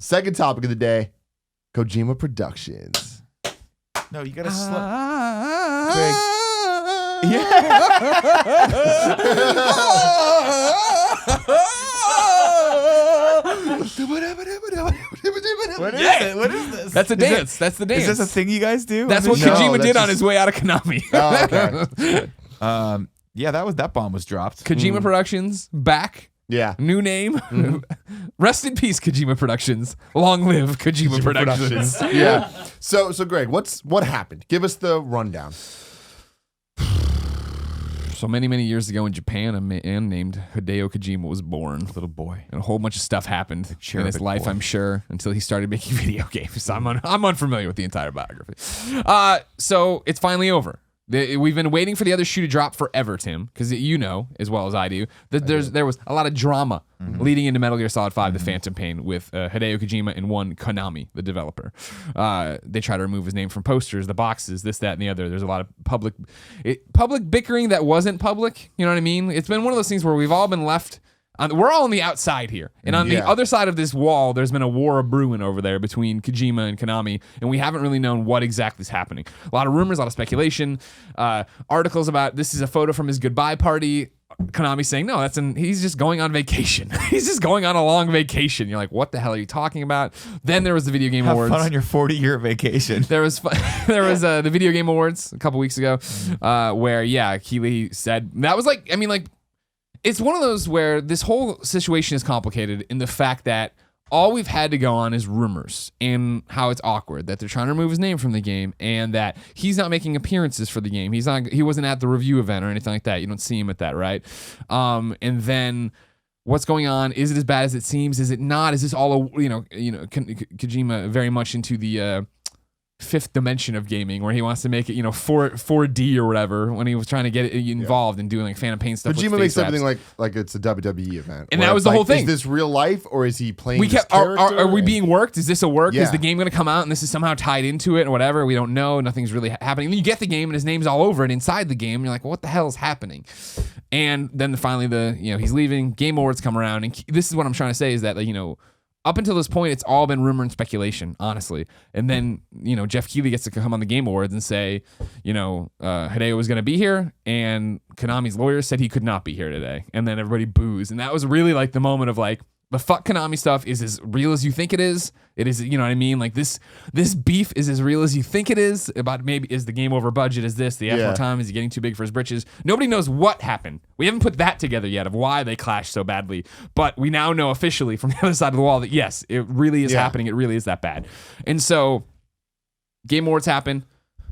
Second topic of the day, Kojima Productions. No, you gotta slow. What is it? What is this? That's a dance. That's the dance. Is this a thing you guys do? That's what Kojima did on his way out of Konami. Oh, okay. Yeah, that bomb was dropped. Kojima Productions back. Yeah. New name. Rest in peace, Kojima Productions. Long live Kojima Productions. Yeah. So Greg, what happened? Give us the rundown. So many years ago in Japan, a man named Hideo Kojima was born, little boy, and a whole bunch of stuff happened in his life, I'm sure, until he started making video games. I'm unfamiliar with the entire biography. So it's finally over. We've been waiting for the other shoe to drop forever, Tim, because you know as well as I do that there was a lot of drama leading into Metal Gear Solid 5: The Phantom Pain with Hideo Kojima and one Konami, the developer. They try to remove his name from posters, the boxes, this, that, and the other. There's a lot of public bickering that wasn't public. You know what I mean? It's been one of those things where we've all been left. We're all on the outside here. And on the other side of this wall, there's been a war of brewing over there between Kojima and Konami, and we haven't really known what exactly is happening. A lot of rumors, a lot of speculation, articles about this is a photo from his goodbye party. Konami saying, no, he's just going on vacation. He's just going on a long vacation. You're like, what the hell are you talking about? Then there was the Video Game Awards. Have fun on your 40-year vacation. There was the Video Game Awards a couple weeks ago where, Keighley said, that was like, it's one of those where this whole situation is complicated in the fact that all we've had to go on is rumors and how it's awkward that they're trying to remove his name from the game and that he's not making appearances for the game. He wasn't at the review event or anything like that. You don't see him at that, right? And then what's going on? Is it as bad as it seems? Is it not? Is this all Kojima very much into the fifth dimension of gaming where he wants to make it 4D or whatever when he was trying to get it involved and doing like Phantom Pain stuff. Kojima makes everything like it's a WWE event, and that was the whole thing. Is this real life or is he playing? Are we being worked? Is this a work? Is the game going to come out and this is somehow tied into it or whatever? We don't know. Nothing's really happening. And then you get the game and his name's all over it inside the game. And you're like, well, what the hell is happening? And then finally he's leaving. Game Awards come around, and this is what I'm trying to say is that up until this point, it's all been rumor and speculation, honestly. And then, Jeff Keighley gets to come on the Game Awards and say, Hideo was going to be here, and Konami's lawyer said he could not be here today. And then everybody boos. And that was really like the moment of like, the fuck Konami stuff is as real as you think it is. It is, you know what I mean? Like this beef is as real as you think it is. About maybe is the game over budget? Is this the F more time? Is he getting too big for his britches? Nobody knows what happened. We haven't put that together yet of why they clashed so badly. But we now know officially from the other side of the wall that yes, it really is happening. It really is that bad. And so, Game Awards happen.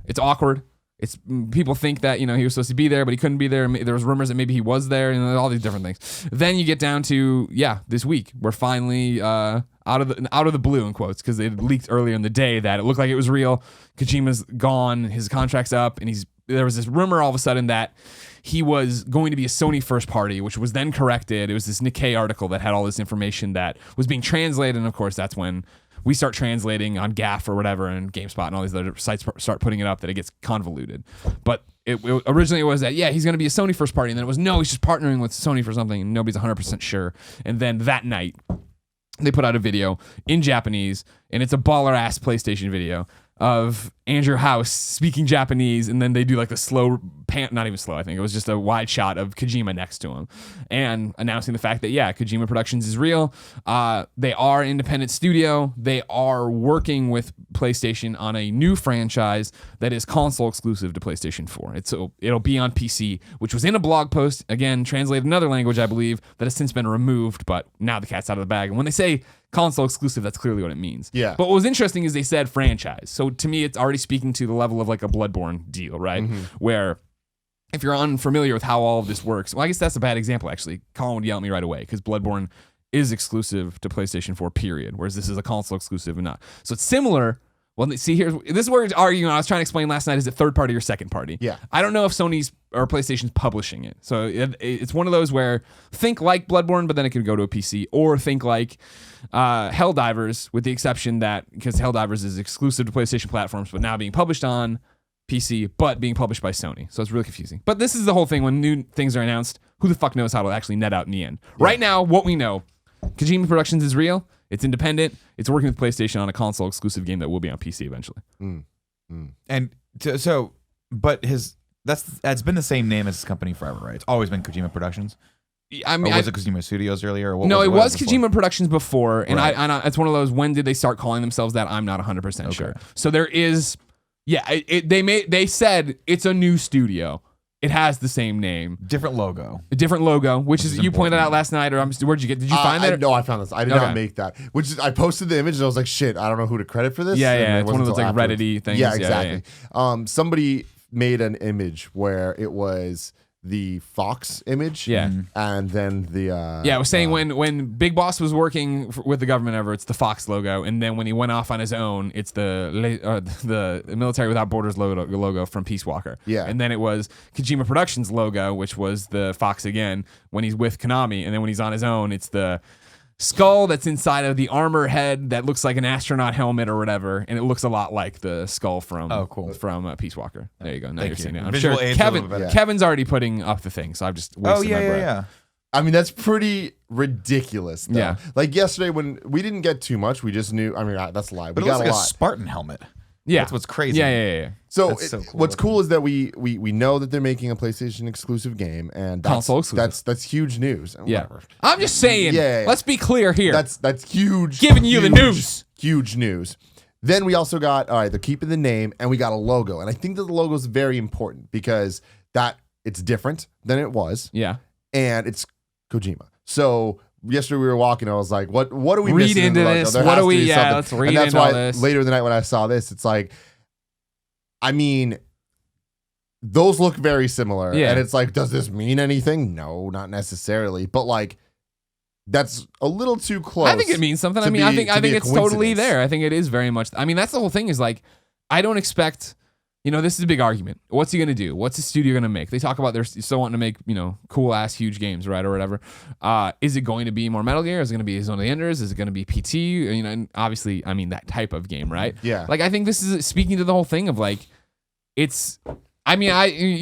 It's awkward. It's people think that he was supposed to be there, but he couldn't be there. There was rumors that maybe he was there, and all these different things. Then you get down to this week we're finally out of the blue in quotes because it leaked earlier in the day that it looked like it was real. Kojima's gone, his contract's up, and there was this rumor all of a sudden that he was going to be a Sony first party, which was then corrected. It was this Nikkei article that had all this information that was being translated, and of course that's when we start translating on GAF or whatever, and GameSpot and all these other sites start putting it up that it gets convoluted. But originally it was that, he's going to be a Sony first party, and then it was, no, he's just partnering with Sony for something, and nobody's 100% sure. And then that night, they put out a video in Japanese, and it's a baller-ass PlayStation video of Andrew House speaking Japanese, and then they do like the slow not even slow, I think it was just a wide shot of Kojima next to him and announcing the fact that Kojima Productions is real. They are an independent studio. They are working with PlayStation on a new franchise that is console exclusive to PlayStation 4. It'll be on PC, which was in a blog post, again translated another language I believe, that has since been removed, but now the cat's out of the bag. And when they say console exclusive, that's clearly what it means. Yeah. But what was interesting is they said franchise. So to me, it's already speaking to the level of like a Bloodborne deal, right? Mm-hmm. Where if you're unfamiliar with how all of this works, well, I guess that's a bad example, actually. Colin would yell at me right away because Bloodborne is exclusive to PlayStation 4, period. Whereas this is a console exclusive and not. So it's similar. Well, see, this is where it's arguing. I was trying to explain last night, is it third party or second party? Yeah. I don't know if Sony's or PlayStation's publishing it. So it's one of those where think like Bloodborne, but then it could go to a PC, or think like Helldivers, with the exception that, because Helldivers is exclusive to PlayStation platforms, but now being published on PC, but being published by Sony. So it's really confusing. But this is the whole thing. When new things are announced, who the fuck knows how it'll actually net out in the end? Yeah. Right now, what we know, Kojima Productions is real. It's independent. It's working with PlayStation on a console exclusive game that will be on PC eventually. And that's been the same name as his company forever, right? It's always been Kojima Productions. I mean, or was it Kojima Studios earlier? Or it was before? Kojima Productions before, and Right. it's one of those. When did they start calling themselves that? I'm not 100% sure. So there is, they said it's a new studio. It has the same name, Different logo. a different logo, which is you pointed important. out last night. Or where'd you get? Did you find that? No, I found this. I did not make that. Which is, I posted the image and I was like, shit, I don't know who to credit for this. Yeah, And yeah. it It's one of wasn't those like until afterwards. Reddit-y things. Yeah, exactly. Somebody made an image where it was the Fox image. Yeah. And then the Yeah, I was saying when Big Boss was working with the government ever, it's the Fox logo, and then when he went off on his own, it's the Military Without Borders logo from Peace Walker. Yeah. And then it was Kojima Productions logo, which was the Fox again when he's with Konami, and then when he's on his own, it's the skull that's inside of the armor head that looks like an astronaut helmet or whatever, and it looks a lot like the skull from Peace Walker. There you go. Now Thank you're seeing you. it. I'm Visual sure aids a little bit better. Kevin's already putting up the thing, so I've just wasted my breath. Yeah. I mean, that's pretty ridiculous. Though. Yeah. Like yesterday when we didn't get too much, we just knew. I mean, that's a lie. But We it got looks a like a lot. Spartan helmet. Yeah. That's what's crazy. Yeah. So, That's so cool. what's cool is that we know that they're making a PlayStation exclusive game, and that's, Console exclusive. That's huge news. Yeah. Whatever. I'm just saying, Yeah. let's be clear here. That's huge. Giving you the huge, news. Huge news. Then we also got they're keeping the name, and we got a logo, and I think that the logo is very important because it's different than it was, yeah. and it's Kojima. So. Yesterday we were walking. I was like, "What are we Read missing in into the logo? this. There What has do to we- be yeah, something." let's read And that's into why all this. later in the night when I saw this, it's like, I mean, those look very similar. Yeah. And it's like, does this mean anything? No, not necessarily. But like, that's a little too close. I think it means something. to I mean, I be- think to be a it's totally coincidence. there. I think it is very much. I mean, that's the whole thing. Is like, I don't expect. This is a big argument. What's he gonna do? What's the studio gonna make? They talk about they're still wanting to make cool ass huge games, right, or whatever. Is it going to be more Metal Gear? Is it going to be Zone of the Enders? Is it going to be PT? And obviously, I mean that type of game, right? Yeah. Like I think this is speaking to the whole thing of like, it's. I mean,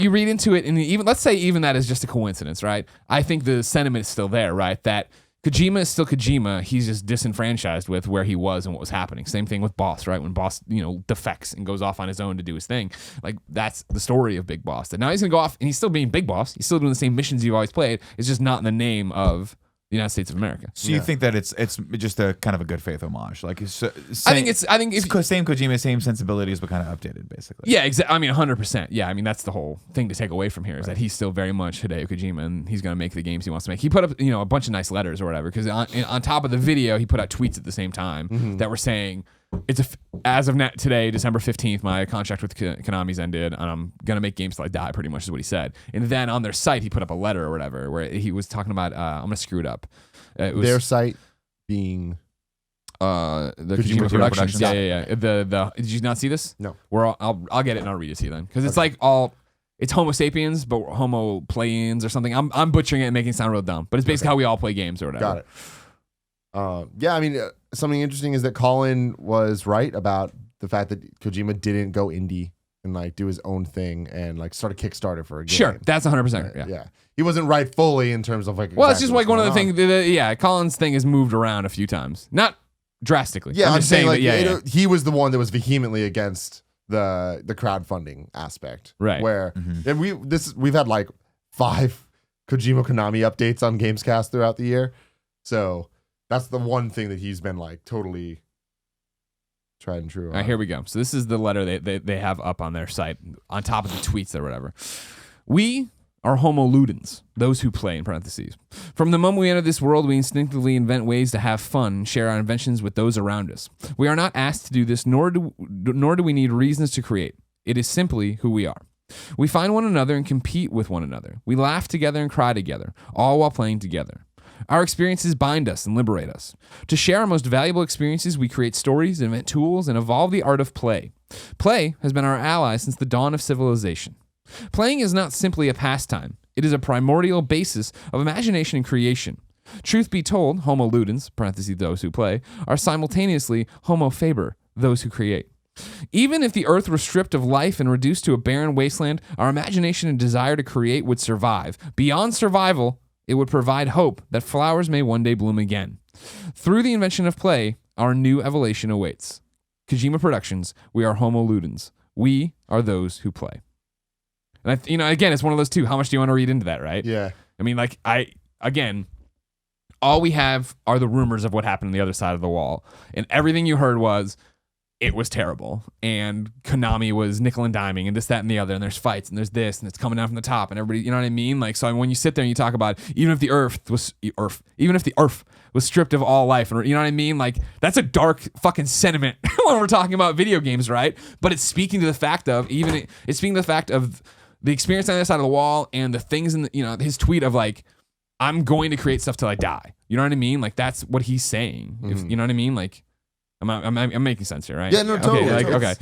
you read into it, and even let's say even that is just a coincidence, right? I think the sentiment is still there, right? That Kojima is still Kojima. He's just disenfranchised with where he was and what was happening. Same thing with Boss, right? When Boss, defects and goes off on his own to do his thing. Like that's the story of Big Boss. That now he's gonna go off and he's still being Big Boss. He's still doing the same missions you've always played. It's just not in the name of the United States of America. So you think that it's just a kind of a good faith homage? Like I think if same Kojima, same sensibilities, but kind of updated, basically. yeah, exactly. I mean, 100%. Yeah, I mean that's the whole thing to take away from here is that he's still very much Hideo Kojima, and he's gonna make the games he wants to make. He put up a bunch of nice letters or whatever because on top of the video, he put out tweets at the same time that were saying as of today, December 15th, my contract with Konami's ended, and I'm gonna make games till I die. Pretty much is what he said. And then on their site, he put up a letter or whatever where he was talking about. I'm gonna screw it up. It was Their site being the Kojima Kojima Productions. Productions. Yeah. Did you not see this? No. I'll get it and I'll read it to you then because it's like it's Homo sapiens but Homo playins or something. I'm butchering it and making it sound real dumb, but it's basically how we all play games or whatever. got it. Yeah, I mean, something interesting is that Colin was right about the fact that Kojima didn't go indie and like do his own thing and like start a Kickstarter for a game. Sure, that's 100%. Yeah. He wasn't right fully in terms of like. Well, it's exactly just like what's one of the going on. things. Colin's thing has moved around a few times, not drastically. Yeah, I'm just saying like that, he was the one that was vehemently against the crowdfunding aspect, Right. Where and we've had like 5 Kojima Konami updates on Gamescast throughout the year, so that's the one thing that he's been like totally tried and true. All right, here we go. So this is the letter they have up on their site on top of the tweets or whatever. We are Homo Ludens, those who play in parentheses. From the moment we enter this world, we instinctively invent ways to have fun and share our inventions with those around us. We are not asked to do this, nor do we need reasons to create. It is simply who we are. We find one another and compete with one another. We laugh together and cry together, all while playing together. Our experiences bind us and liberate us. To share our most valuable experiences, we create stories, invent tools, and evolve the art of play. Play has been our ally since the dawn of civilization. Playing is not simply a pastime. It is a primordial basis of imagination and creation. Truth be told, Homo Ludens, parentheses those who play, are simultaneously Homo Faber, those who create. Even if the earth were stripped of life and reduced to a barren wasteland, our imagination and desire to create would survive. Beyond survival, it would provide hope that flowers may one day bloom again. Through the invention of play, our new evolution awaits. Kojima Productions, we are Homo Ludens. We are those who play. And again, it's one of those two. How much do you want to read into that, right? Yeah. I mean, again, all we have are the rumors of what happened on the other side of the wall. And everything you heard was, it was terrible. And Konami was nickel and diming and this, that, and the other. And there's fights and there's this and it's coming down from the top and everybody, you know what I mean? Like, so when you sit there and you talk about even if the earth was stripped of all life, and you know what I mean? Like, that's a dark fucking sentiment when we're talking about video games, right? But it's speaking to the fact of it's speaking to the fact of the experience on the other side of the wall and the things in his tweet of like, I'm going to create stuff till I die. You know what I mean? Like, that's what he's saying. If, you know what I mean? Like, I'm making sense here, right? Yeah, no, totally. Okay.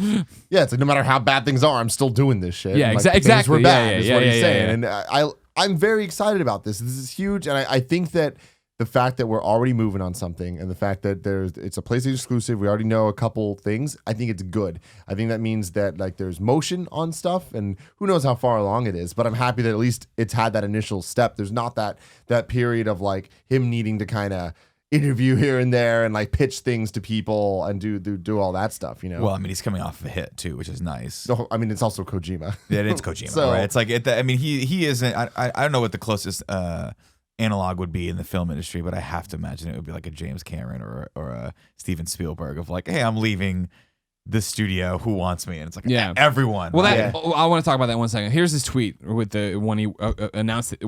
Yeah, it's like no matter how bad things are, I'm still doing this shit. Yeah, and, like, exactly. Things were bad, is what he's saying. Yeah. And I'm very excited about this. This is huge, and I think that the fact that we're already moving on something, and the fact that it's a PlayStation exclusive, we already know a couple things. I think it's good. I think that means that like there's motion on stuff, and who knows how far along it is. But I'm happy that at least it's had that initial step. There's not that period of like him needing to kind of interview here and there and like pitch things to people and do all that stuff, you know. Well, I mean, he's coming off of a hit too, which is nice. So, I mean, it's also Kojima. Yeah, it's Kojima, So- right? It's like I mean, he isn't. I don't know what the closest analog would be in the film industry, but I have to imagine it would be like a James Cameron or a Steven Spielberg of like, hey, I'm leaving the studio. Who wants me? And it's like, Yeah. everyone. Well, right? I want to talk about that 1 second. Here's his tweet with the when he announced it.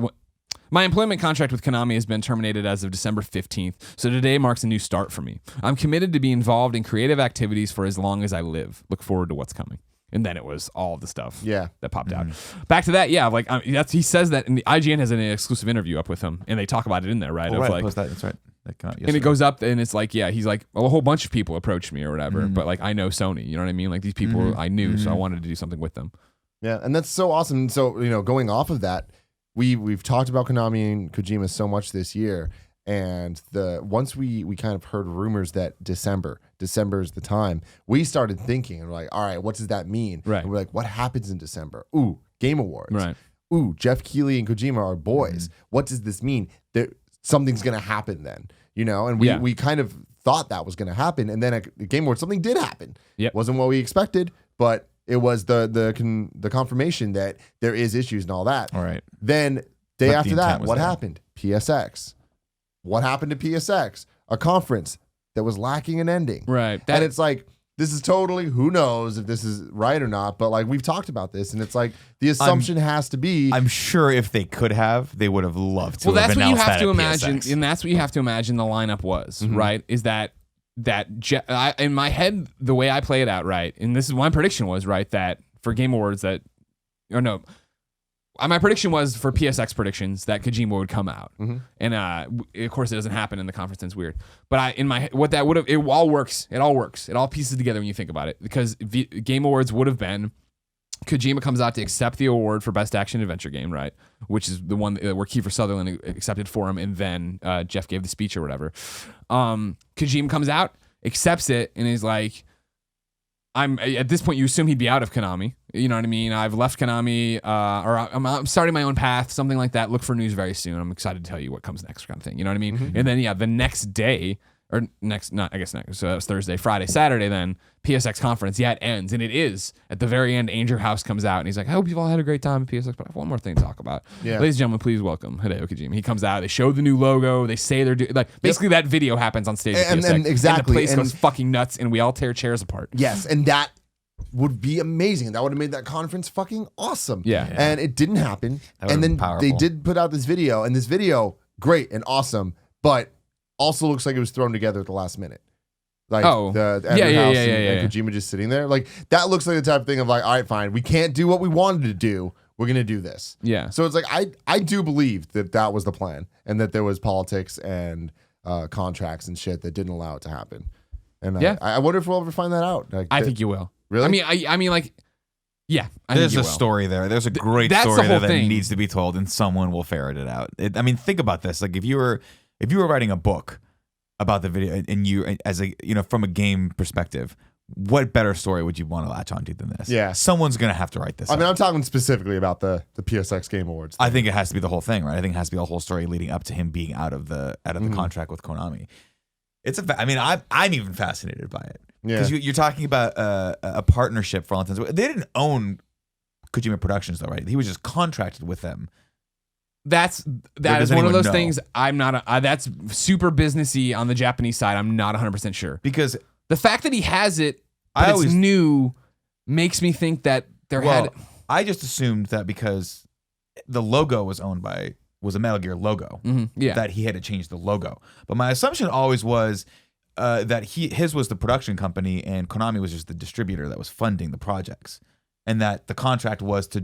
My employment contract with Konami has been terminated as of December 15th, so today marks a new start for me. I'm committed to be involved in creative activities for as long as I live. Look forward to what's coming. And then it was all the stuff that popped out. Back to that, like he says that, and the IGN has an exclusive interview up with him, and they talk about it in there, right? Oh, of right. like, Post that. That's right. That came out and it yesterday. goes up, and it's like, he's like, well, a whole bunch of people approached me or whatever, but like I know Sony, you know what I mean? Like these people I knew, so I wanted to do something with them. Yeah, and that's so awesome. So, going off of that, we've talked about Konami and Kojima so much this year, and once we kind of heard rumors that December is the time, we started thinking and we're like, all right, what does that mean? Right. And we're like, what happens in December? Ooh, Game Awards. Right. Ooh, Jeff Keighley and Kojima are boys. What does this mean? Something's gonna happen then, and we kind of thought that was gonna happen, and then at the Game Awards something did happen. Yep. Wasn't what we expected, but it was the confirmation that there is issues and all that. All right. Then But day the after that, intent was what there. happened? PSX. What happened to PSX? A conference that was lacking an ending. Right. And it's like, this is totally, who knows if this is right or not, but like we've talked about this, and it's like the assumption has to be. I'm sure if they could have, they would have loved to. Well, have that's what you announced have that to at imagine, PSX. and that's what you have to imagine the lineup was, right? Is that in my head, the way I play it out, right? And this is my prediction was, right, that for Game Awards my prediction was for PSX predictions that Kojima would come out, and of course it doesn't happen in the conference. It's weird, but in my what that would have, it all works. It all works. It all pieces together when you think about it, because Game Awards would have been Kojima comes out to accept the award for Best Action Adventure Game, right? Which is the one where Kiefer Sutherland accepted for him, and then Jeff gave the speech or whatever. Kojima comes out, accepts it, and is like, I'm at this point, you assume he'd be out of Konami. You know what I mean? I've left Konami, or I'm starting my own path, something like that. Look for news very soon. I'm excited to tell you what comes next, kind of thing. You know what I mean? And then the next day, so that was Thursday, Friday, Saturday, then PSX conference, it ends. And it is at the very end, Andrew House comes out and he's like, I hope you've all had a great time at PSX, but I have one more thing to talk about. Yeah. Ladies and gentlemen, please welcome Hideo Kojima. He comes out, they show the new logo, they say they're doing, like, basically that video happens on stage at And- PSX. and exactly, And the place and- goes fucking nuts and we all tear chairs apart. Yes, and that would be amazing. That would have made that conference fucking awesome. Yeah. And it didn't happen. That would've And then been powerful. they did put out this video, and this video, great and awesome, but also looks like it was thrown together at the last minute. Like the Andrew House and Kojima just sitting there. Like, that looks like the type of thing of like, all right, fine, we can't do what we wanted to do. We're going to do this. Yeah. So it's like, I do believe that was the plan, and that there was politics and contracts and shit that didn't allow it to happen. And Yeah. I wonder if we'll ever find that out. Like, I think you will. Really? I mean, like, yeah. I There's think you a will. story there. There's a great that's the story there whole that thing. needs to be told, and someone will ferret it out. I mean, think about this. Like, if you were writing a book about the video, and you, as a from a game perspective, what better story would you want to latch onto than this? Yeah. Someone's going to have to write this. I mean, I'm talking specifically about the PSX Game Awards. I think it has to be the whole thing, right? I think it has to be the whole story leading up to him being out of the contract with Konami. I'm even fascinated by it because you're talking about a partnership for all intents. They didn't own Kojima Productions though, right? He was just contracted with them. That is one of those things. I'm not. That's super businessy on the Japanese side. I'm not 100% sure because the fact that he has it, but it's new, makes me think that I just assumed that because the logo was a Metal Gear logo, that he had to change the logo. But my assumption always was that his was the production company and Konami was just the distributor that was funding the projects, and that the contract was to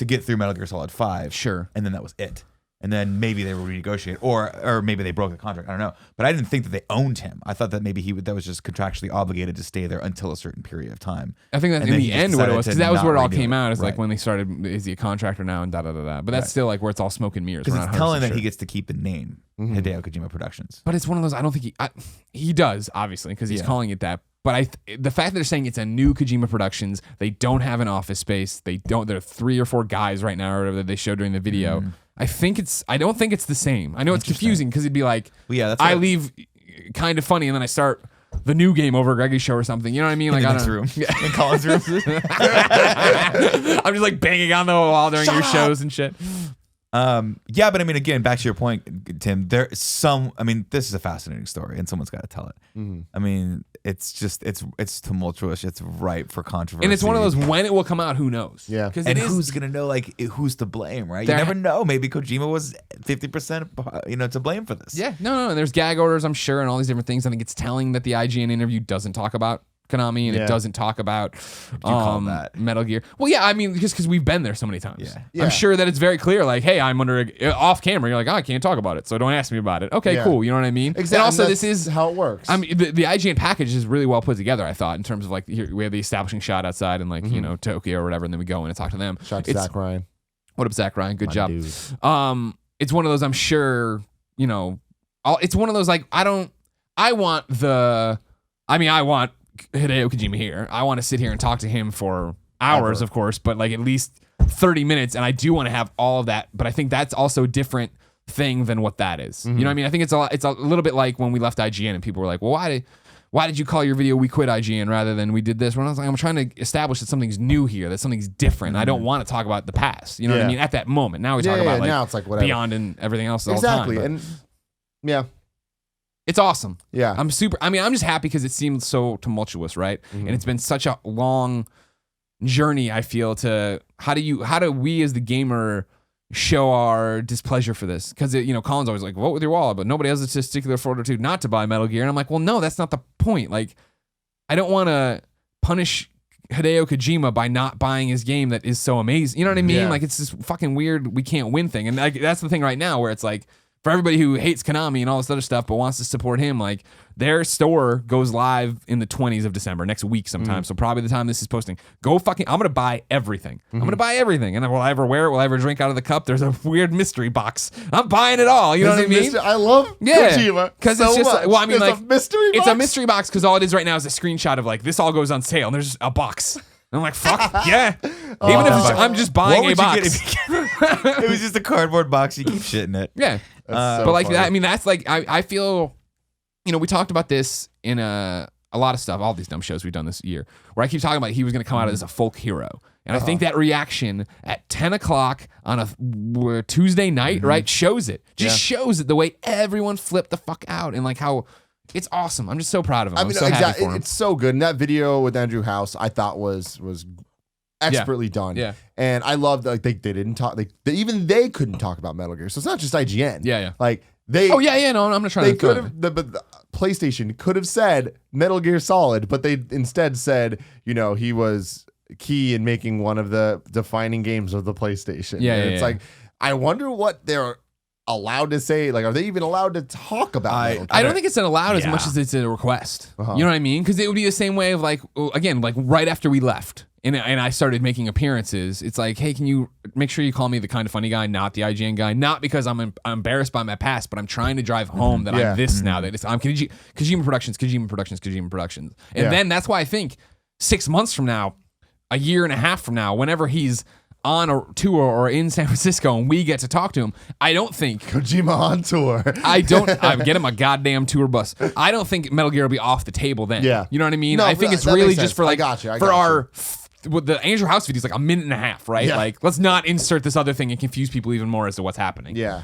get through Metal Gear Solid 5. Sure. And then that was it. And then maybe they were renegotiated, or maybe they broke the contract. I don't know. But I didn't think that they owned him. I thought that maybe that was just contractually obligated to stay there until a certain period of time. I think that's in the end what it was, because that was where it all came out. Is right. like when they started, is he a contractor now and da-da-da-da. But that's still like where it's all smoke and mirrors. Because it's telling that he gets to keep the name, Hideo Kojima Productions. But it's one of those, I don't think he does, obviously, because he's calling it that. But the fact that they're saying it's a new Kojima Productions, they don't have an office space. There are 3 or 4 guys right now, or whatever they showed during the video. I don't think it's the same. I know it's confusing because it'd be like, I leave kind of funny and then I start the new game over Greggy's show or something. You know what I mean? Like, in the next room. In Colin's room. I'm just like banging on the wall during your shows and shit. Yeah, but I mean, again, back to your point, Tim, this is a fascinating story and someone's got to tell it. I mean, it's tumultuous. It's ripe for controversy. And it's one of those, when it will come out, who knows? Yeah. And who's going to know, like, who's to blame, right? You never know. Maybe Kojima was 50%, to blame for this. Yeah. No. And there's gag orders, I'm sure, and all these different things. I think it's telling that the IGN interview doesn't talk about Konami and it doesn't talk about Metal Gear. Well, yeah, I mean, just because we've been there so many times. Yeah. I'm sure that it's very clear, like, hey, I'm off camera. You're like, I can't talk about it, so don't ask me about it. Okay, cool. You know what I mean? Exactly. And also, this is how it works. I mean, the IGN package is really well put together, I thought, in terms of like, here we have the establishing shot outside and like, Tokyo or whatever, and then we go in and talk to them. Shout out to Zach Ryan. What up, Zach Ryan? Good job. Dude. It's one of those, I'm sure, it's one of those, like, I want Hideo Kojima here. I want to sit here and talk to him for hours, of course, but like at least 30 minutes. And I do want to have all of that. But I think that's also a different thing than what that is. You know what I mean? I think it's a little bit like when we left IGN and people were like, well, why did you call your video "We Quit IGN" rather than "We Did This"? When I was like, I'm trying to establish that something's new here, that something's different. I don't want to talk about the past. You know what I mean? At that moment. Now we talk about like, now it's like whatever. Beyond and everything else all exactly. the time. And it's awesome. Yeah. I'm just happy because it seemed so tumultuous, right? And it's been such a long journey, I feel, to how do we as the gamer show our displeasure for this? Because Colin's always like, vote with your wallet, but nobody has the testicular fortitude not to buy Metal Gear. And I'm like, well, no, that's not the point. Like, I don't want to punish Hideo Kojima by not buying his game that is so amazing. You know what I mean? Yeah. Like, it's this fucking weird, we can't win thing. And like, that's the thing right now where it's like, for everybody who hates Konami and all this other stuff but wants to support him, like, their store goes live in the 20s of December, next week sometime. So probably the time this is posting, I'm going to buy everything. I'm going to buy everything. And then will I ever wear it? Will I ever drink out of the cup? There's a weird mystery box. I'm buying it all. You know what I mean? I love Kojima because so it's just much. well, I mean, it's like, a mystery box? It's a mystery box because all it is right now is a screenshot of like, this all goes on sale and there's a box. And I'm like, fuck yeah. Even if I'm just buying a box. It was just a cardboard box. You keep shitting it. Yeah. So but like funny. that, I mean, that's like, I feel, we talked about this in a lot of stuff, all these dumb shows we've done this year, where I keep talking about he was going to come out as a folk hero. And I think that reaction at 10 o'clock on a Tuesday night, right, shows it. Just shows it the way everyone flipped the fuck out and like how it's awesome. I'm just so proud of him. I'm so happy for him. It's so good. And that video with Andrew House, I thought was expertly done. Yeah. And I loved like they didn't talk. They couldn't talk about Metal Gear. So it's not just IGN. Yeah. Like they. Oh yeah. No, I'm not trying They to. could have. The PlayStation could have said Metal Gear Solid, but they instead said he was key in making one of the defining games of the PlayStation. Yeah. And it's like, I wonder what they're allowed to say. Like, are they even allowed to talk about Metal Gear? I don't think it's an allowed as much as it's a request. You know what I mean? Because it would be the same way of like, again, like right after we left and I started making appearances, it's like, hey, can you make sure you call me the kind of funny guy, not the IGN guy? Not because I'm embarrassed by my past, but I'm trying to drive home that I'm this now. That I'm Kojima Productions. And then that's why I think 6 months from now, a year and a half from now, whenever he's on a tour or in San Francisco and we get to talk to him, I don't think Kojima on tour. I'm getting my goddamn tour bus. I don't think Metal Gear will be off the table then. Yeah. You know what I mean? No, I think it's that really makes just sense. for like, our with the Angel House video is like a minute and a half, right? Yeah. Like, let's not insert this other thing and confuse people even more as to what's happening. Yeah.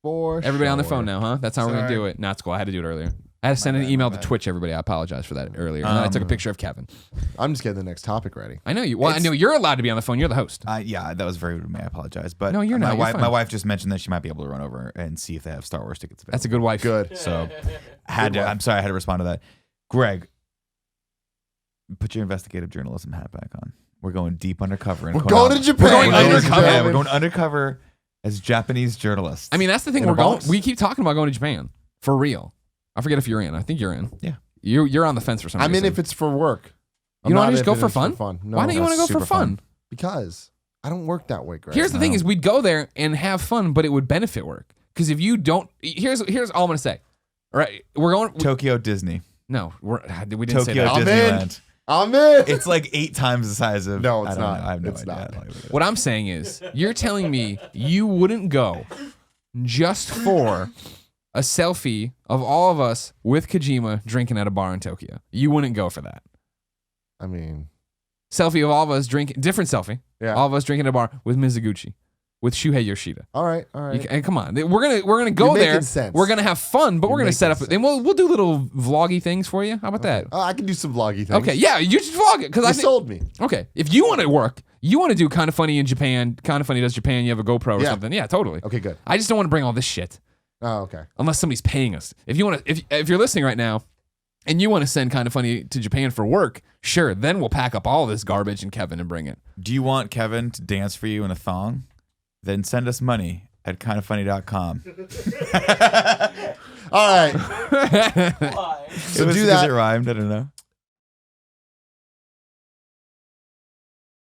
For Everybody on their sure. phone now, huh? That's how we're going to do it. Nah, it's cool. I had to do it earlier. I had to send an email to Twitch, everybody. I apologize for that earlier. And then I took a picture of Kevin. I'm just getting the next topic ready. I know you. Well, I know you're allowed to be on the phone. You're the host. Yeah, that was very rude of me. I apologize. But No, you're not. You're fine. My wife just mentioned that she might be able to run over and see if they have Star Wars tickets available. That's a good wife. Good. So I'm sorry, I had to respond to that. Greg, put your investigative journalism hat back on. We're going deep undercover. We're going to Japan. We're going undercover. Yeah, we're going undercover as Japanese journalists. I mean, that's the thing. In a box? We keep talking about going to Japan for real. I forget if you're in. I think you're in. Yeah. You're on the fence for some reason. I'm in if it's for work. You don't not want to just if go it for is fun? No, Why don't you want to go super for fun? Because I don't work that way, Greg. Here's the thing: is we'd go there and have fun, but it would benefit work. Because if you don't, here's all I'm gonna say. All right, we're going Tokyo Disney. No, we didn't say Tokyo that. Disneyland. I'm in. It's like 8 times the size of. No, it's I don't not. know. I have no It's idea. not. What I'm saying is, you're telling me you wouldn't go just for a selfie of all of us with Kojima drinking at a bar in Tokyo. You wouldn't go for that. I mean, Selfie of all of us drinking, different selfie. yeah. All of us drinking at a bar with Mizuguchi, with Shuhei Yoshida. All right. And come on, we're gonna go You're there. making sense. We're gonna have fun, but we're gonna making set up, sense. and we'll do little vloggy things for you. How about that? I can do some vloggy things. Okay, yeah, you just vlog it because I You think. sold me. Okay, if you want to work, you want to do Kind of Funny in Japan. Kind of Funny does Japan. You have a GoPro or Yeah. something. Yeah, totally. Okay, good. I just don't want to bring all this shit Oh, okay. unless somebody's paying us. If you want to, if you're listening right now, and you want to send Kind of Funny to Japan for work, sure. Then we'll pack up all this garbage and Kevin and bring it. Do you want Kevin to dance for you in a thong? Then send us money at kindoffunny.com. All right. Why? So do Because that. it rhymed. I don't know.